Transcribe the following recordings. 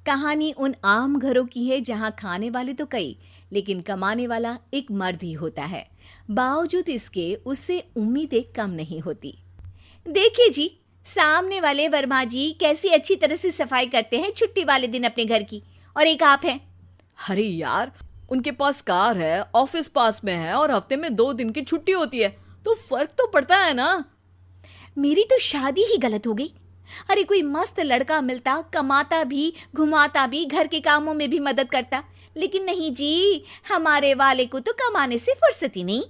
कहानी उन आम घरों की है जहां खाने वाले तो कई, लेकिन कमाने वाला एक मर्द ही होता है। बावजूद इसके उससे उम्मीदें कम नहीं होती। देखिए जी, सामने वाले वर्मा जी कैसी अच्छी तरह से सफाई करते हैं छुट्टी वाले दिन अपने घर की, और एक आप हैं। अरे यार, उनके पास कार है, ऑफिस पास में है और हफ्ते में 2 दिन की छुट्टी होती है, तो फर्क तो पड़ता है ना। मेरी तो शादी ही गलत हो गई। अरे कोई मस्त लड़का मिलता, कमाता भी, घुमाता भी, घर के कामों में भी मदद करता, लेकिन नहीं जी, हमारे वाले को तो कमाने से फुर्सत ही नहीं,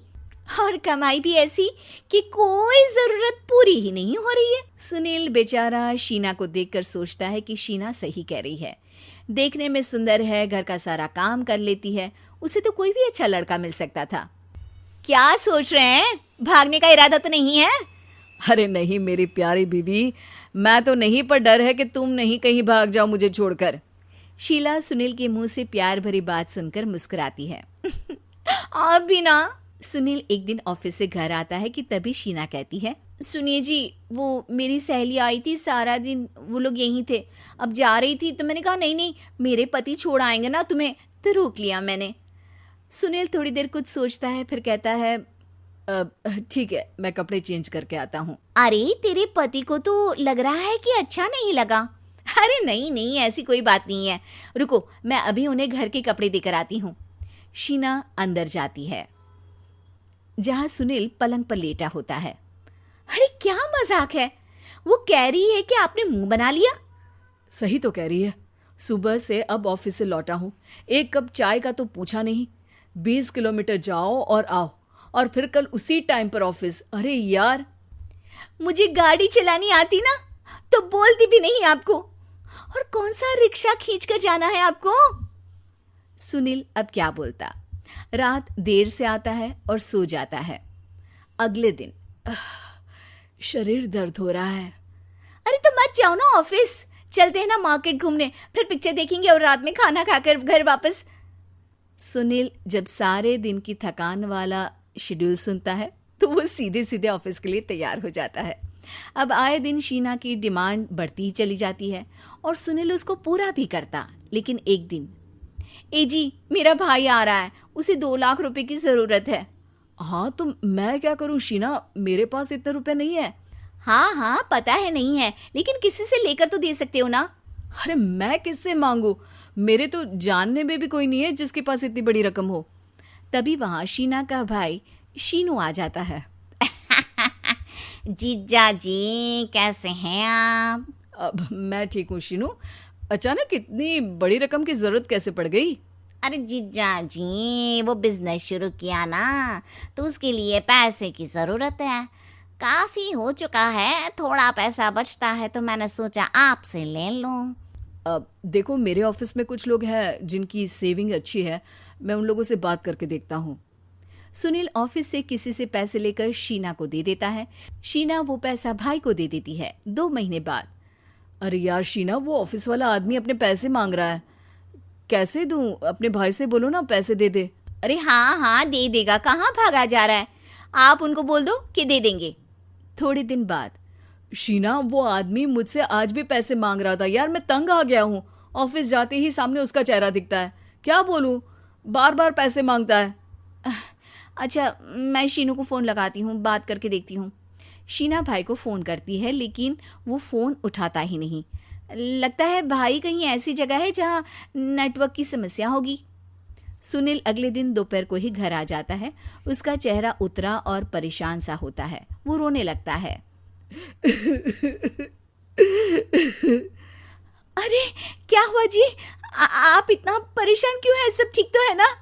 और कमाई भी ऐसी कि कोई जरूरत पूरी ही नहीं हो रही है। सुनील बेचारा शीना को देखकर सोचता है कि शीना सही कह रही है। देखने में सुंदर है, घर का सारा काम कर लेती है, उसे तो कोई भी अच्छा लड़का मिल सकता था। क्या सोच रहे हैं? भागने का इरादा तो नहीं है? अरे नहीं मेरी प्यारी बीवी, मैं तो नहीं, पर डर है कि तुम नहीं कहीं भाग जाओ मुझे छोड़कर। शीला सुनील के मुंह से प्यार भरी बात सुनकर मुस्कुराती है। आप भी ना। सुनील एक दिन ऑफिस से घर आता है कि तभी शीना कहती है, सुनिए जी, वो मेरी सहेली आई थी, सारा दिन वो लोग यहीं थे, अब जा रही थी तो मैंने कहा नहीं नहीं, मेरे पति छोड़ आएंगे ना तुम्हें, तो रोक लिया मैंने। सुनील थोड़ी देर कुछ सोचता है, फिर कहता है, ठीक है, मैं कपड़े चेंज करके आता हूँ। अरे तेरे पति को तो लग रहा है कि अच्छा नहीं लगा। अरे नहीं नहीं, ऐसी कोई बात नहीं है, रुको मैं अभी उन्हें घर के कपड़े देकर आती हूँ। शीना अंदर जाती है जहां सुनील पलंग पर लेटा होता है। अरे क्या मजाक है, वो कह रही है कि आपने मुंह बना लिया। सही तो कह रही है, सुबह से अब ऑफिस से लौटा हूँ, एक कप चाय का तो पूछा नहीं, 20 किलोमीटर जाओ और आओ, और फिर कल उसी टाइम पर ऑफिस। अरे यार, मुझे गाड़ी चलानी आती ना तो बोलती भी नहीं आपको, और कौन सा रिक्शा खींच कर जाना है आपको। सुनील अब क्या बोलता। रात देर से आता है और सो जाता है। अगले दिन शरीर दर्द हो रहा है। अरे तो मत जाओ ना ऑफिस, चलते हैं ना मार्केट घूमने, फिर पिक्चर देखेंगे और रात में खाना खाकर घर वापस। सुनील जब सारे दिन की थकान वाला शेड्यूल सुनता है तो वो सीधे सीधे ऑफिस के लिए तैयार हो जाता है। अब आए दिन शीना की डिमांड बढ़ती ही चली जाती है और सुनील उसको पूरा भी करता। लेकिन एक दिन, ए जी मेरा भाई आ रहा है, उसे 2 लाख रुपए की जरूरत है। हाँ तो मैं क्या करूँ शीना, मेरे पास इतने रुपए नहीं है। हाँ हाँ पता है नहीं है, लेकिन किसी से लेकर तो दे सकते हो ना। अरे मैं किससे मांगू, मेरे तो जानने में भी कोई नहीं है जिसके पास इतनी बड़ी रकम हो। तभी वहां शीना का भाई शीनू आ जाता है। जीजा जी कैसे हैं आप? अब मैं ठीक हूँ शीनू, अचानक इतनी बड़ी रकम की जरूरत कैसे पड़ गई? अरे जीजा जी, वो बिजनेस शुरू किया ना, तो उसके लिए पैसे की जरूरत है, काफी हो चुका है, थोड़ा पैसा बचता है तो मैंने सोचा आपसे ले लूं। अब देखो, मेरे ऑफिस में कुछ लोग हैं जिनकी सेविंग अच्छी है, मैं उन लोगों से बात करके देखता हूँ। सुनील ऑफिस से किसी से पैसे लेकर शीना को दे देता है। शीना वो पैसा भाई को दे देती है 2 महीने बाद। अरे यार शीना, वो ऑफिस वाला आदमी अपने पैसे मांग रहा है, कैसे दूं? अपने भाई से बोलो ना पैसे दे दे। अरे हाँ हाँ दे देगा, कहाँ भागा जा रहा है, आप उनको बोल दो कि दे देंगे। थोड़े दिन बाद, शीना वो आदमी मुझसे आज भी पैसे मांग रहा था यार, मैं तंग आ गया हूँ, ऑफिस जाते ही सामने उसका चेहरा दिखता है, क्या बोलूँ, बार बार पैसे मांगता है। अच्छा मैं शीनू को फ़ोन लगाती हूँ, बात करके देखती हूँ। शीना भाई को फ़ोन करती है लेकिन वो फ़ोन उठाता ही नहीं। लगता है भाई कहीं ऐसी जगह है जहाँ नेटवर्क की समस्या होगी। सुनील अगले दिन दोपहर को ही घर आ जाता है। उसका चेहरा उतरा और परेशान सा होता है। वो रोने लगता है। अरे क्या हुआ जी, आप इतना परेशान क्यों हैं? सब ठीक तो है ना?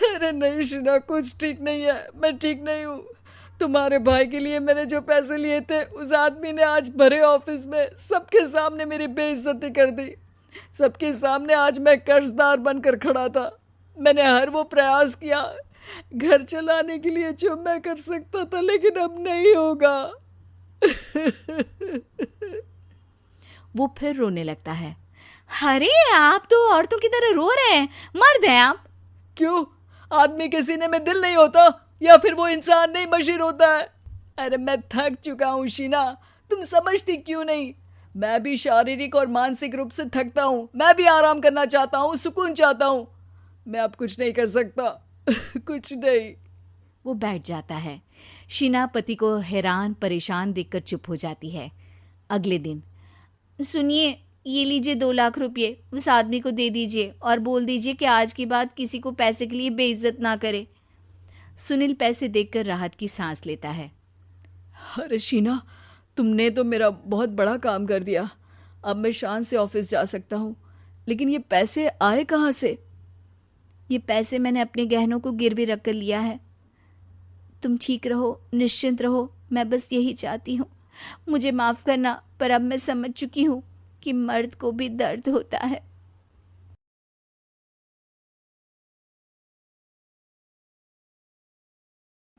अरे नहीं शीना, कुछ ठीक नहीं है, मैं ठीक नहीं हूँ। तुम्हारे भाई के लिए मैंने जो पैसे लिए थे, उस आदमी ने आज भरे ऑफिस में सबके सामने मेरी बेइज्जती कर दी। सबके सामने आज मैं कर्जदार बनकर खड़ा था। मैंने हर वो प्रयास किया घर चलाने के लिए जो मैं कर सकता था, लेकिन अब नहीं होगा। वो फिर रोने लगता है। अरे आप तो औरतों की तरह रो रहे हैं, मर्द हैं आप। क्यों, आदमी के सीने में दिल नहीं होता, या फिर वो इंसान नहीं मशीन होता है? अरे मैं थक चुका हूँ शीना, तुम समझती क्यों नहीं? मैं भी शारीरिक और मानसिक रूप से थकता हूँ, मैं भी आराम करना चाहता हूँ, सुकून चाहता हूँ। मैं अब कुछ नहीं कर सकता। कुछ नहीं। वो बैठ जाता है। शीना पति को हैरान परेशान देखकर चुप हो जाती है। अगले दिन, सुनिए, ये लीजिए 2 लाख रुपये, उस आदमी को दे दीजिए और बोल दीजिए कि आज के बाद किसी को पैसे के लिए बेइज्जत ना करे। सुनील पैसे देखकर राहत की सांस लेता है। अरे शीना, तुमने तो मेरा बहुत बड़ा काम कर दिया। अब मैं शान से ऑफिस जा सकता हूँ। लेकिन ये पैसे आए कहाँ से? ये पैसे मैंने अपने गहनों को गिरवी रख कर लिया है। तुम ठीक रहो, निश्चिंत रहो, मैं बस यही चाहती हूँ। मुझे माफ़ करना, पर अब मैं समझ चुकी हूँ कि मर्द को भी दर्द होता है।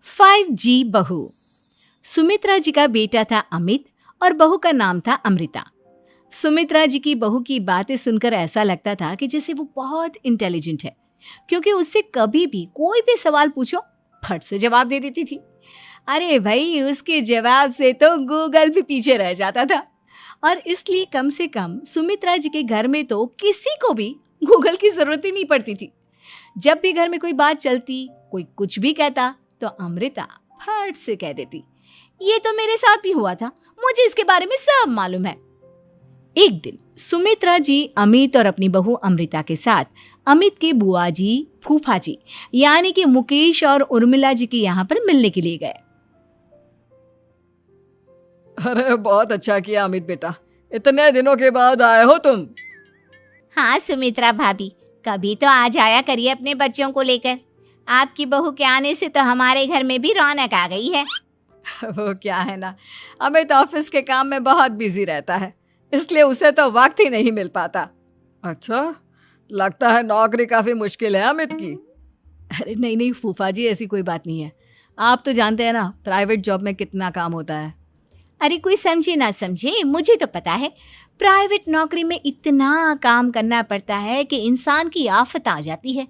फाइव जी बहू। सुमित्रा जी का बेटा था अमित और बहू का नाम था अमृता। सुमित्रा जी की बहू की बातें सुनकर ऐसा लगता था कि जैसे वो बहुत इंटेलिजेंट है, क्योंकि उससे कभी भी कोई भी सवाल पूछो फट से जवाब दे देती थी। अरे भाई, उसके जवाब से तो गूगल भी पीछे रह जाता था। और इसलिए कम से कम सुमित्रा जी के घर में तो किसी को भी गूगल की जरूरत ही नहीं पड़ती थी। जब भी घर में कोई बात चलती, कोई कुछ भी कहता, तो अमृता फट से कह देती, ये तो मेरे साथ भी हुआ था, मुझे इसके बारे में सब मालूम है। एक दिन सुमित्रा जी अमित और अपनी बहू अमृता के साथ अमित के बुआ जी, फूफा जी यानी कि मुकेश और उर्मिला जी के यहाँ पर मिलने के लिए गए। अरे बहुत अच्छा किया अमित बेटा, इतने दिनों के बाद आए हो तुम। हाँ सुमित्रा भाभी, कभी तो आ जाया करिए अपने बच्चों को लेकर। आपकी बहू के आने से तो हमारे घर में भी रौनक आ गई है। वो क्या है ना, अमित ऑफिस के काम में बहुत बिजी रहता है, इसलिए उसे तो वक्त ही नहीं मिल पाता। अच्छा, लगता है नौकरी काफी मुश्किल है अमित की। अरे नहीं नहीं फूफा जी, ऐसी कोई बात नहीं है। आप तो जानते हैं ना प्राइवेट जॉब में कितना काम होता है। अरे कोई समझे ना समझे, मुझे तो पता है प्राइवेट नौकरी में इतना काम करना पड़ता है कि इंसान की आफत आ जाती है।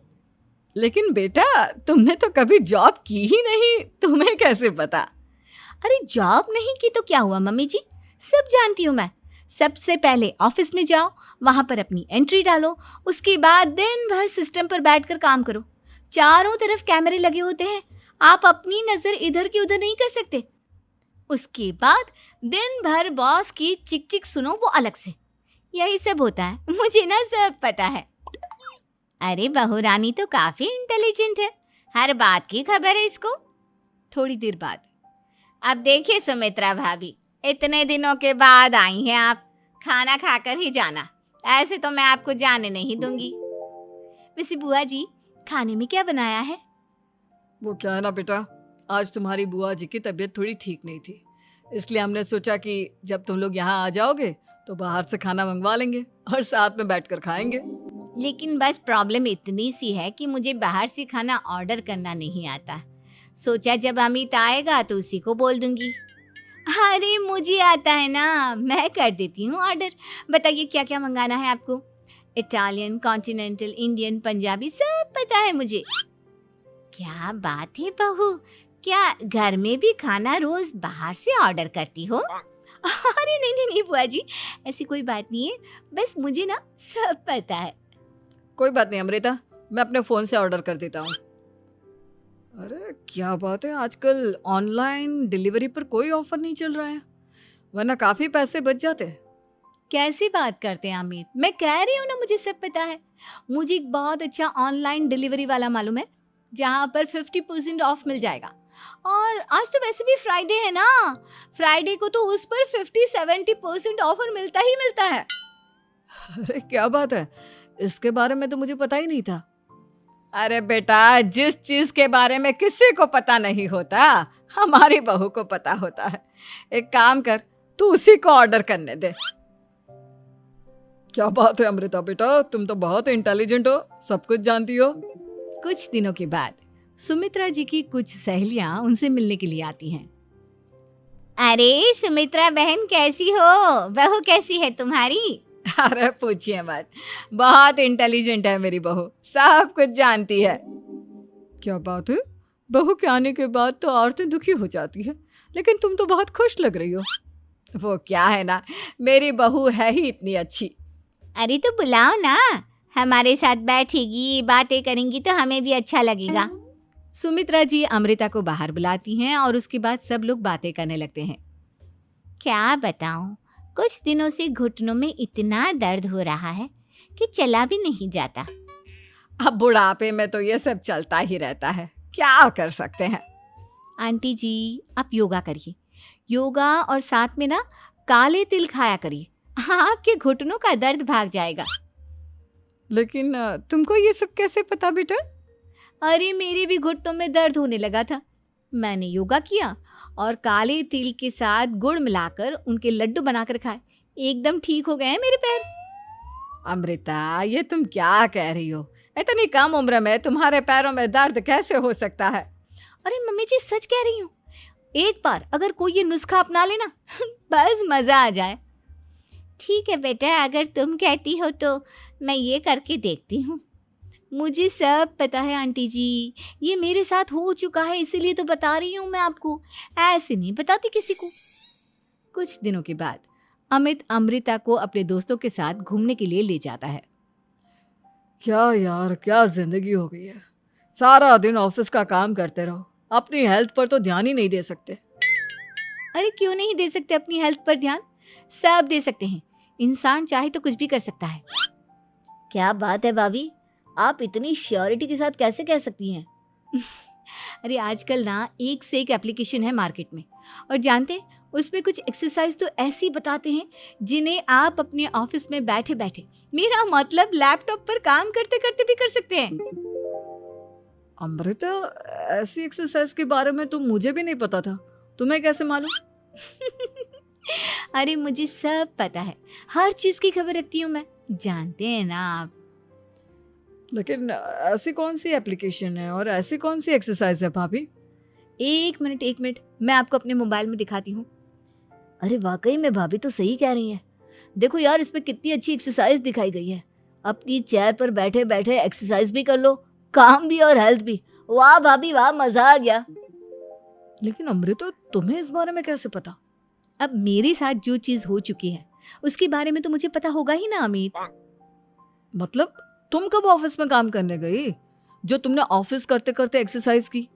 लेकिन बेटा, तुमने तो कभी जॉब की ही नहीं, तुम्हें कैसे पता? अरे जॉब नहीं की तो क्या हुआ मम्मी जी, सब जानती हूँ मैं। सबसे पहले ऑफिस में जाओ, वहां पर अपनी एंट्री डालो, उसके बाद दिन भर सिस्टम पर बैठकर काम करो। चारों तरफ कैमरे लगे होते हैं, आप अपनी नजर इधर की उधर नहीं कर सकते। उसके बाद दिन भर बॉस की चिक चिक सुनो, वो अलग से। यही सब होता है, मुझे ना सब पता है। अरे बहू रानी तो काफी इंटेलिजेंट है, हर बात की खबर है इसको। थोड़ी देर बाद, अब देखिए सुमित्रा भाभी, इतने दिनों के बाद आई हैं आप, खाना खाकर ही जाना, ऐसे तो मैं आपको जाने नहीं दूंगी। वैसे बुआ जी, खाने में क्या बनाया है? वो क्या है ना बेटा, आज तुम्हारी बुआ जी की तबीयत थोड़ी ठीक नहीं थी, इसलिए हमने सोचा कि जब तुम लोग यहाँ आ जाओगे तो बाहर से खाना मंगवा लेंगे और साथ में बैठकर खाएंगे। लेकिन बस प्रॉब्लम इतनी सी है कि मुझे बाहर से खाना ऑर्डर करना नहीं आता। सोचा जब अमित आएगा तो उसी को बोल दूंगी। अरे मुझे आता है ना, मैं कर देती हूँ ऑर्डर। बताइए क्या क्या मंगाना है आपको? इटालियन, कॉन्टिनेंटल, इंडियन, पंजाबी, सब पता है मुझे। क्या बात है बहू, क्या घर में भी खाना रोज बाहर से ऑर्डर करती हो? अरे नहीं नहीं नहीं बुआ जी, ऐसी कोई बात नहीं है, बस मुझे ना सब पता है। कोई बात नहीं अमृता, मैं अपने फोन से ऑर्डर कर देता हूँ। अरे क्या बात है, आजकल ऑनलाइन डिलीवरी पर कोई ऑफर नहीं चल रहा है, वरना काफी पैसे बच जाते हैं। कैसी बात करते हैं अमित, मैं कह रही हूँ ना मुझे सब पता है। मुझे एक बहुत अच्छा ऑनलाइन डिलीवरी वाला मालूम है, जहाँ पर 50% ऑफ मिल जाएगा। और आज तो वैसे भी फ्राइडे है ना, फ्राइडे को तो उस पर 50-70% ऑफर मिलता ही मिलता है। अरे क्या बात है, इसके बारे में तो मुझे पता ही नहीं था। अरे बेटा, जिस चीज के बारे में किसी को पता नहीं होता, हमारी बहू को पता होता है। एक काम कर, तू उसी को ऑर्डर करने दे। क्या बात है अमृता बेटा, तुम तो बहुत इंटेलिजेंट हो, सब कुछ जानती हो। कुछ दिनों के बाद सुमित्रा जी की कुछ सहेलियां उनसे मिलने के लिए आती हैं। अरे सुमित्रा बहन कैसी हो, बहू कैसी है तुम्हारी? अरे पूछिए मत, बहुत इंटेलिजेंट है मेरी बहू, सब कुछ जानती है। क्या बात है, बहू के आने के बाद तो औरतें दुखी हो जाती है, लेकिन तुम तो बहुत खुश लग रही हो। वो क्या है ना, मेरी बहू है ही इतनी अच्छी। अरे तो बुलाओ ना, हमारे साथ बैठेगी, बातें करेंगी तो हमें भी अच्छा लगेगा। सुमित्रा जी अमृता को बाहर बुलाती हैं और उसके बाद सब लोग बातें करने लगते हैं। क्या बताऊं, कुछ दिनों से घुटनों में इतना दर्द हो रहा है कि चला भी नहीं जाता। अब बुढ़ापे में तो ये सब चलता ही रहता है, क्या कर सकते हैं। आंटी जी, आप योगा करिए, योगा और साथ में ना काले तिल खाया करिए, आपके घुटनों का दर्द भाग जाएगा। लेकिन तुमको ये सब कैसे पता बेटा? अरे मेरे भी घुटनों में दर्द होने लगा था, मैंने योगा किया और काले तिल के साथ गुड़ मिलाकर उनके लड्डू बनाकर खाए, एकदम ठीक हो गए हैं मेरे पैर। अमृता, ये तुम क्या कह रही हो? इतनी कम उम्र में तुम्हारे पैरों में दर्द कैसे हो सकता है? अरे मम्मी जी, सच कह रही हूँ, एक बार अगर कोई ये नुस्खा अपना लेना बस मजा आ जाए। ठीक है बेटा, अगर तुम कहती हो तो मैं ये करके देखती हूँ। मुझे सब पता है आंटी जी, ये मेरे साथ हो चुका है, इसीलिए तो बता रही हूँ मैं आपको, ऐसे नहीं बताती किसी को। कुछ दिनों के बाद अमित अमृता को अपने दोस्तों के साथ घूमने के लिए ले जाता है। क्या यार, क्या जिंदगी हो गई है, सारा दिन ऑफिस का काम करते रहो, अपनी हेल्थ पर तो ध्यान ही नहीं दे सकते। अरे क्यों नहीं दे सकते अपनी हेल्थ पर ध्यान, सब दे सकते हैं, इंसान चाहे तो कुछ भी कर सकता है। क्या बात है भाभी, आप इतनी श्योरिटी के साथ कैसे कह सकती हैं? अरे आजकल ना एक से एक एप्लीकेशन है मार्केट में, और जानते हैं उसमें कुछ एक्सरसाइज तो ऐसी बताते हैं जिन्हें आप अपने ऑफिस में बैठे बैठे, मेरा मतलब लैपटॉप पर काम करते करते भी कर सकते हैं। अमृता, ऐसी एक्सरसाइज के बारे में तो मुझे भी नहीं पता था, तुम्हें कैसे मालूम? अरे मुझे सब पता है, हर चीज की खबर रखती हूँ मैं, जानते हैं ना आप। लेकिन ऐसी कौन सी एप्लीकेशन है और ऐसी कौन सी एक्सरसाइज है भाभी? एक मिनट, मैं आपको अपने मोबाइल में दिखाती हूँ। अरे वाकई में भाभी तो सही कह रही हैं, देखो यार, इसमें कितनी अच्छी एक्सरसाइज दिखाई गई है, अपनी चेयर पर बैठे बैठे एक्सरसाइज भी कर लो, काम भी और हेल्थ भी। वाह भाभी वाह, मजा आ गया। लेकिन अमृता, तुम्हें इस बारे में कैसे पता? अब मेरे साथ जो चीज हो चुकी है उसके बारे में तो मुझे पता होगा ही ना अमित। मतलब तुम कब ऑफिस में काम करने गई जो तुमने ऑफिस करते करते एक्सरसाइज की?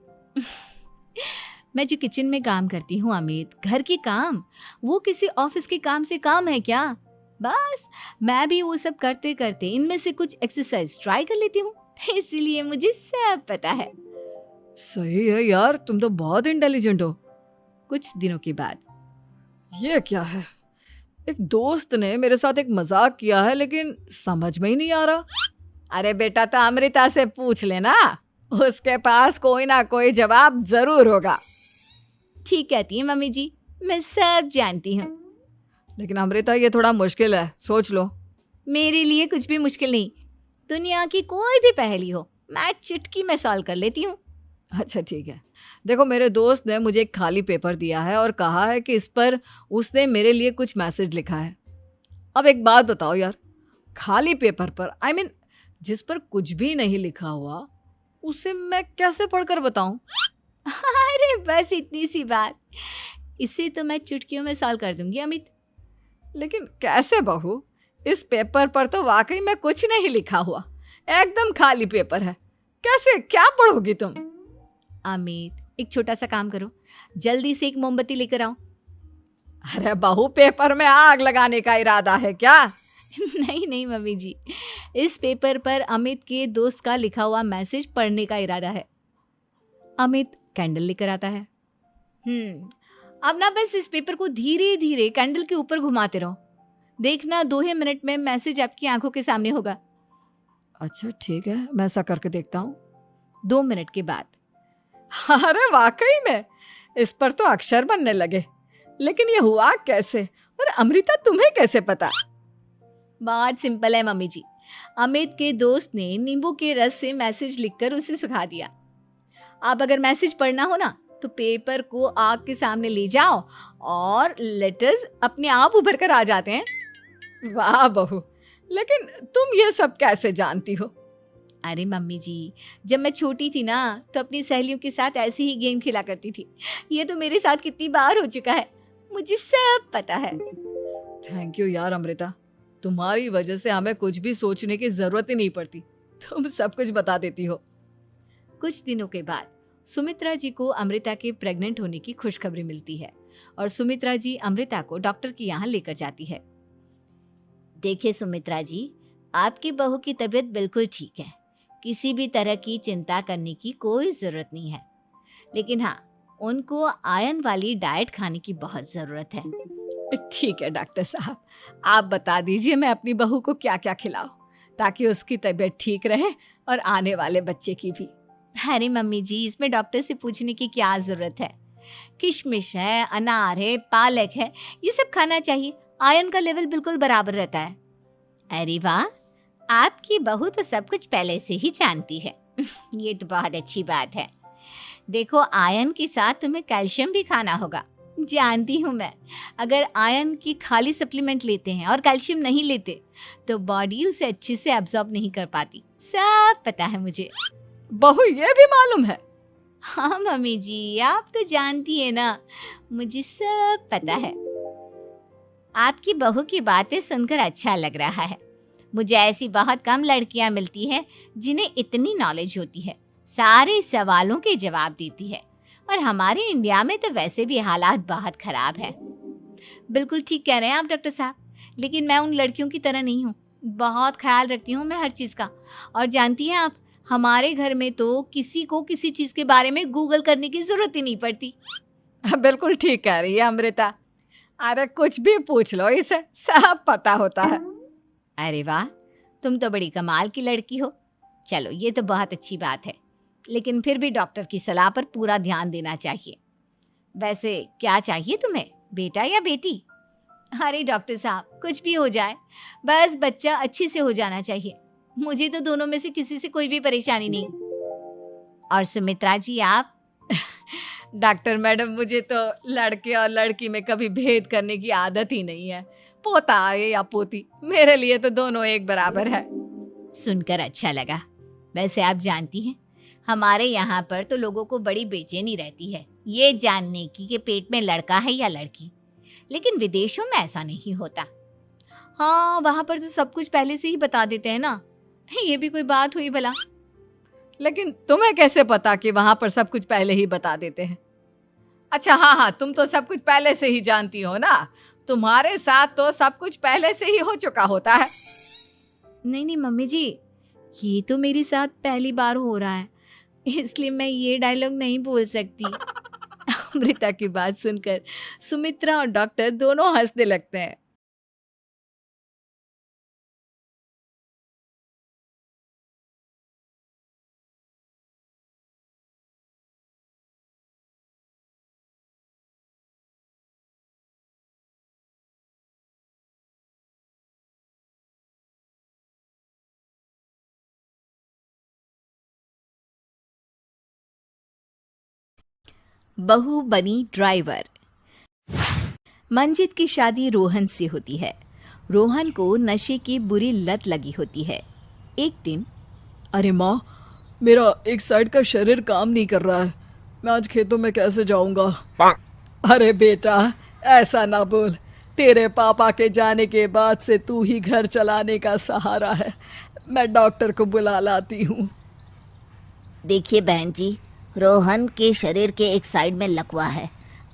मैं जो किचन में काम करती हूँ अमित, घर के काम, वो किसी ऑफिस के काम से काम है क्या? बस मैं भी वो सब करते करते इनमें से कुछ एक्सरसाइज ट्राई कर लेती हूँ, इसीलिए मुझे सब पता है। सही है यार, तुम तो बहुत इंटेलिजेंट हो। कुछ दिनों के बाद, ये क्या है, एक दोस्त ने मेरे साथ एक मजाक किया है लेकिन समझ में ही नहीं आ रहा। अरे बेटा, तो अमृता से पूछ लेना, उसके पास कोई ना कोई जवाब जरूर होगा। ठीक कहती है मम्मी जी, मैं सब जानती हूँ। लेकिन अमृता, ये थोड़ा मुश्किल है, सोच लो। मेरे लिए कुछ भी मुश्किल नहीं, दुनिया की कोई भी पहेली हो मैं चुटकी में सॉल्व कर लेती हूँ। अच्छा ठीक है, देखो मेरे दोस्त ने मुझे एक खाली पेपर दिया है और कहा है कि इस पर उसने मेरे लिए कुछ मैसेज लिखा है। अब एक बात बताओ यार, खाली पेपर पर, I mean, जिस पर कुछ भी नहीं लिखा हुआ, उसे मैं कैसे पढ़कर बताऊं? अरे बस इतनी सी बात, इसे तो मैं चुटकियों में सॉल्व कर दूंगी अमित। लेकिन कैसे बहू, इस पेपर पर तो वाकई में कुछ नहीं लिखा हुआ, एकदम खाली पेपर है, कैसे, क्या पढ़ोगी तुम? अमित, एक छोटा सा काम करो, जल्दी से एक मोमबत्ती लेकर आओ। अरे बहू, पेपर में आग लगाने का इरादा है क्या? नहीं मम्मी जी, इस पेपर पर अमित के दोस्त का लिखा हुआ मैसेज पढ़ने का इरादा है। अमित कैंडल लेकर आता है। अब ना बस इस पेपर को धीरे धीरे कैंडल के ऊपर घुमाते रहो, देखना 2 ही मिनट में मैसेज आपकी आंखों के सामने होगा। अच्छा ठीक है, मैं ऐसा करके देखता हूँ। 2 मिनट के बाद, अरे वाकई में इस पर तो अक्षर बनने लगे, लेकिन ये हुआ कैसे? और अमृता, तुम्हें कैसे पता? बहुत सिंपल है मम्मी जी, अमित के दोस्त ने नींबू के रस से मैसेज लिखकर उसे सुखा दिया। आप अगर मैसेज पढ़ना हो ना तो पेपर को आग के सामने ले जाओ और लेटर्स अपने आप उभर कर आ जाते हैं। वाह बहू, लेकिन तुम ये सब कैसे जानती हो? अरे मम्मी जी, जब मैं छोटी थी ना तो अपनी सहेलियों के साथ ऐसे ही गेम खेला करती थी, ये तो मेरे साथ कितनी बार हो चुका है, मुझे सब पता है। थैंक यू यार अमृता, तुम्हारी वजह से हमें कुछ भी सोचने की जरूरत ही नहीं पड़ती, तुम सब कुछ बता देती हो। कुछ दिनों के बाद सुमित्रा जी को अमृता के प्रेग्नेंट होने की खुशखबरी मिलती है और सुमित्रा जी अमृता को डॉक्टर के यहाँ लेकर जाती है। देखिए सुमित्रा जी, आपकी बहू की तबीयत बिल्कुल ठीक है, किसी भी तरह की चिंता करने की कोई जरूरत नहीं है, लेकिन हाँ, उनको आयरन वाली डाइट खाने की बहुत जरूरत है। ठीक है डॉक्टर साहब, आप बता दीजिए मैं अपनी बहू को क्या क्या खिलाऊं ताकि उसकी तबीयत ठीक रहे और आने वाले बच्चे की भी। अरे मम्मी जी, इसमें डॉक्टर से पूछने की क्या जरूरत है। किशमिश है, अनार है, पालक है, ये सब खाना चाहिए, आयरन का लेवल बिल्कुल बराबर रहता है। अरे वाह, आपकी बहू तो सब कुछ पहले से ही जानती है। ये तो बहुत अच्छी बात है। देखो, आयरन के साथ तुम्हें कैल्शियम भी खाना होगा। जानती हूँ मैं, अगर आयरन की खाली सप्लीमेंट लेते हैं और कैल्शियम नहीं लेते तो बॉडी उसे अच्छे से एब्जॉर्ब नहीं कर पाती। सब पता है मुझे। बहू ये भी मालूम है? हाँ मम्मी जी, आप तो जानती है ना, मुझे सब पता है। आपकी बहू की बातें सुनकर अच्छा लग रहा है। मुझे ऐसी बहुत कम लड़कियां मिलती हैं जिन्हें इतनी नॉलेज होती है, सारे सवालों के जवाब देती है। और हमारे इंडिया में तो वैसे भी हालात बहुत खराब है। बिल्कुल ठीक कह रहे हैं आप डॉक्टर साहब, लेकिन मैं उन लड़कियों की तरह नहीं हूँ। बहुत ख्याल रखती हूँ मैं हर चीज़ का। और जानती हैं आप, हमारे घर में तो किसी को किसी चीज़ के बारे में गूगल करने की ज़रूरत ही नहीं पड़ती। बिल्कुल ठीक कह रही है अमृता, अरे कुछ भी पूछ लो, इसे सब पता होता है। अरे वाह, तुम तो बड़ी कमाल की लड़की हो। चलो, ये तो बहुत अच्छी बात है, लेकिन फिर भी डॉक्टर की सलाह पर पूरा ध्यान देना चाहिए। वैसे क्या चाहिए तुम्हें, बेटा या बेटी? अरे डॉक्टर साहब, कुछ भी हो जाए, बस बच्चा अच्छे से हो जाना चाहिए। मुझे तो दोनों में से किसी से कोई भी परेशानी नहीं। और सुमित्रा जी आप? डॉक्टर मैडम, मुझे तो लड़के और लड़की में कभी भेद करने की आदत ही नहीं है। पोता आए या पोती, मेरे लिए तो दोनों एक बराबर है। सुनकर अच्छा लगा। वैसे आप जानती हैं, हमारे यहाँ पर तो लोगों को बड़ी बेचैनी रहती है ये जानने की कि पेट में लड़का है या लड़की, लेकिन विदेशों में ऐसा नहीं होता। हाँ, वहाँ पर तो सब कुछ पहले से ही बता देते हैं ना। ये भी कोई बात हुई भला? लेकिन तुम्हें कैसे पता कि वहां पर सब कुछ पहले ही बता देते हैं? अच्छा हाँ, तुम तो सब कुछ पहले से ही जानती हो ना, तुम्हारे साथ तो सब कुछ पहले से ही हो चुका होता है। नहीं मम्मी जी, ये तो मेरे साथ पहली बार हो रहा है, इसलिए मैं ये डायलॉग नहीं बोल सकती। अमृता की बात सुनकर सुमित्रा और डॉक्टर दोनों हंसने लगते हैं। बहू बनी ड्राइवर। मंजित की शादी रोहन से होती है। रोहन को नशे की बुरी लत लगी होती है। एक दिन, अरे माँ, मेरा एक साइड का शरीर काम नहीं कर रहा है, मैं आज खेतों में कैसे जाऊंगा? अरे बेटा, ऐसा ना बोल, तेरे पापा के जाने के बाद से तू ही घर चलाने का सहारा है। मैं डॉक्टर को बुला लाती हूँ। देखिए बहन जी, रोहन के शरीर के एक साइड में लकवा है,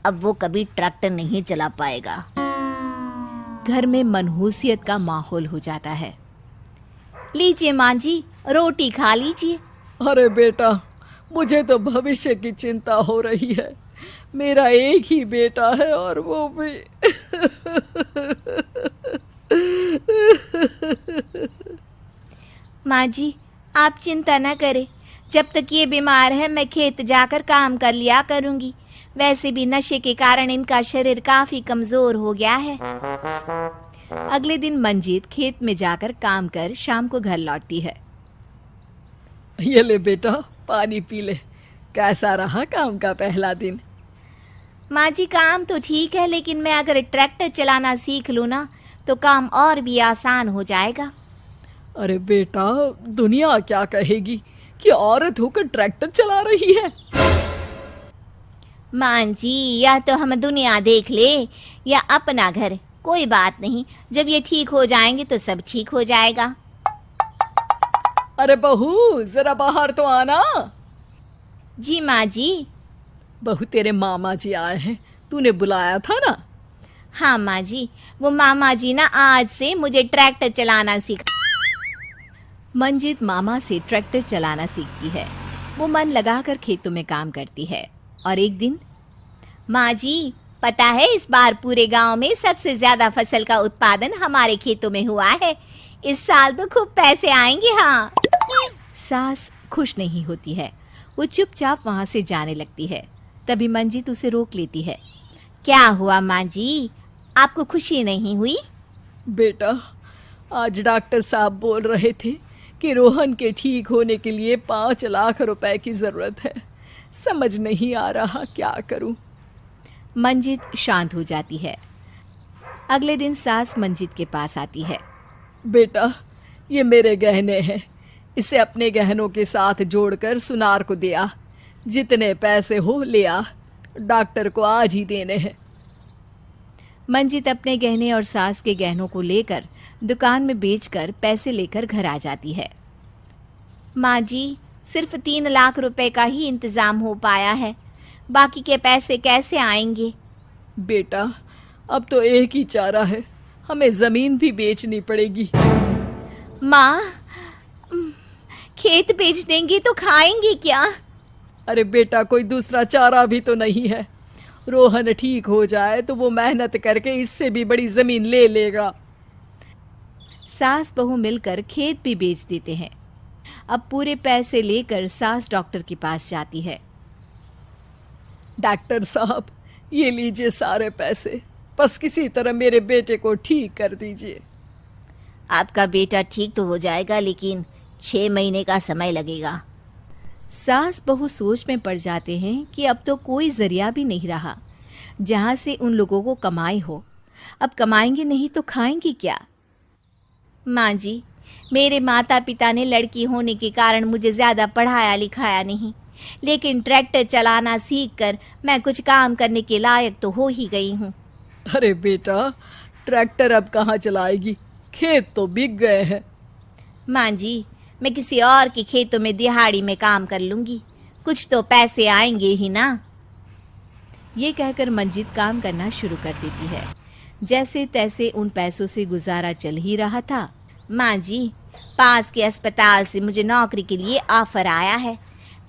अब वो कभी ट्रैक्टर नहीं चला पाएगा। घर में मनहूसियत का माहौल हो जाता है। लीजिए माँ जी, रोटी खा लीजिए। अरे बेटा, मुझे तो भविष्य की चिंता हो रही है। मेरा एक ही बेटा है और वो भी माँ जी, आप चिंता न करें, जब तक ये बीमार है मैं खेत जाकर काम कर लिया करूँगी। वैसे भी नशे के कारण इनका शरीर काफ़ी कमज़ोर हो गया है। अगले दिन मंजीत खेत में जाकर काम कर शाम को घर लौटती है। ये ले बेटा, पानी पी ले। कैसा रहा काम का पहला दिन? माँ जी, काम तो ठीक है, लेकिन मैं अगर ट्रैक्टर चलाना सीख लूँ ना तो काम और भी आसान हो जाएगा। अरे बेटा, दुनिया क्या कहेगी कि औरत होकर ट्रैक्टर चला रही है? माँ जी, या तो हम दुनिया देख ले या अपना घर, कोई बात नहीं, जब ये ठीक हो जाएंगे तो सब ठीक हो जाएगा। अरे बहू, जरा बाहर तो आना। जी माँ जी। बहू, तेरे मामा जी आए हैं, तूने बुलाया था ना? हाँ माँ जी, वो मामा जी ना आज से मुझे ट्रैक्टर चलाना सीखा। मंजित मामा से ट्रैक्टर चलाना सीखती है। वो मन लगाकर खेतों में काम करती है और एक दिन, माँ जी, पता है इस बार पूरे गांव में सबसे ज्यादा फसल का उत्पादन हमारे खेतों में हुआ है। इस साल तो खूब पैसे आएंगे। हाँ। सास खुश नहीं होती है। वो चुपचाप वहां से जाने लगती है। तभी मंजित उसे रोक लेती है। क्या हुआ माँ जी, आपको खुशी नहीं हुई? बेटा, आज डॉक्टर साहब बोल रहे थे कि रोहन के ठीक होने के लिए 5 लाख रुपए की ज़रूरत है। समझ नहीं आ रहा क्या करूं। मंजित शांत हो जाती है। अगले दिन सास मंजित के पास आती है। बेटा, ये मेरे गहने हैं, इसे अपने गहनों के साथ जोड़कर सुनार को दे आ। जितने पैसे हो ले आ, डॉक्टर को आज ही देने हैं। मंजित अपने गहने और सास के गहनों को लेकर दुकान में बेचकर पैसे लेकर घर आ जाती है। माँ जी, सिर्फ 3 लाख रुपए का ही इंतजाम हो पाया है, बाकी के पैसे कैसे आएंगे? बेटा, अब तो एक ही चारा है, हमें ज़मीन भी बेचनी पड़ेगी। माँ, खेत बेच देंगे तो खाएंगे क्या? अरे बेटा, कोई दूसरा चारा भी तो नहीं है। रोहन ठीक हो जाए तो वो मेहनत करके इससे भी बड़ी ज़मीन ले लेगा। सास बहू मिलकर खेत भी बेच देते हैं। अब पूरे पैसे लेकर सास डॉक्टर के पास जाती है। डॉक्टर साहब, ये लीजिए सारे पैसे, बस किसी तरह मेरे बेटे को ठीक कर दीजिए। आपका बेटा ठीक तो हो जाएगा, लेकिन 6 महीने का समय लगेगा। सास बहू सोच में पड़ जाते हैं कि अब तो कोई जरिया भी नहीं रहा जहां से उन लोगों को कमाई हो। अब कमाएंगे नहीं तो खाएंगे क्या? माँ जी, मेरे माता पिता ने लड़की होने के कारण मुझे ज़्यादा पढ़ाया लिखाया नहीं, लेकिन ट्रैक्टर चलाना सीखकर मैं कुछ काम करने के लायक तो हो ही गई हूँ। अरे बेटा, ट्रैक्टर अब कहाँ चलाएगी, खेत तो बिक गए हैं। माँ जी, मैं किसी और के खेतों में दिहाड़ी में काम कर लूँगी, कुछ तो पैसे आएंगे ही ना। ये कहकर मंजित काम करना शुरू कर देती है। जैसे तैसे उन पैसों से गुजारा चल ही रहा था। माँ जी, पास के अस्पताल से मुझे नौकरी के लिए ऑफर आया है।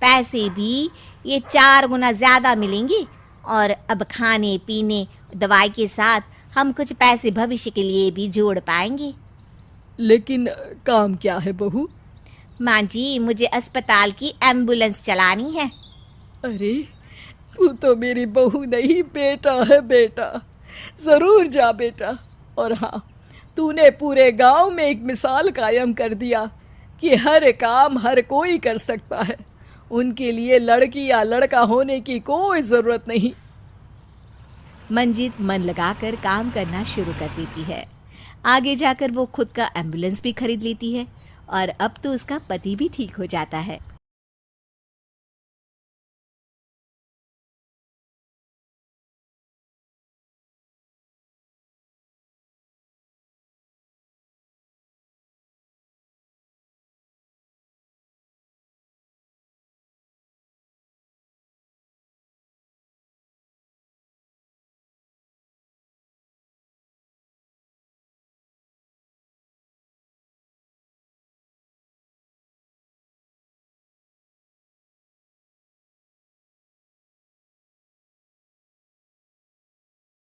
पैसे भी ये 4 गुना ज़्यादा मिलेंगे और अब खाने पीने दवाई के साथ हम कुछ पैसे भविष्य के लिए भी जोड़ पाएंगे। लेकिन काम क्या है बहू? माँ जी, मुझे अस्पताल की एम्बुलेंस चलानी है। अरे, तू तो मेरी बहू नहीं, बेटा है बेटा। ज़रूर जा बेटा। और हाँ, तूने पूरे गांव में एक मिसाल कायम कर दिया कि हर काम हर कोई कर सकता है। उनके लिए लड़की या लड़का होने की कोई ज़रूरत नहीं। मंजित मन लगाकर काम करना शुरू कर देती है। आगे जाकर वो खुद का एम्बुलेंस भी खरीद लेती है और अब तो उसका पति भी ठीक हो जाता है।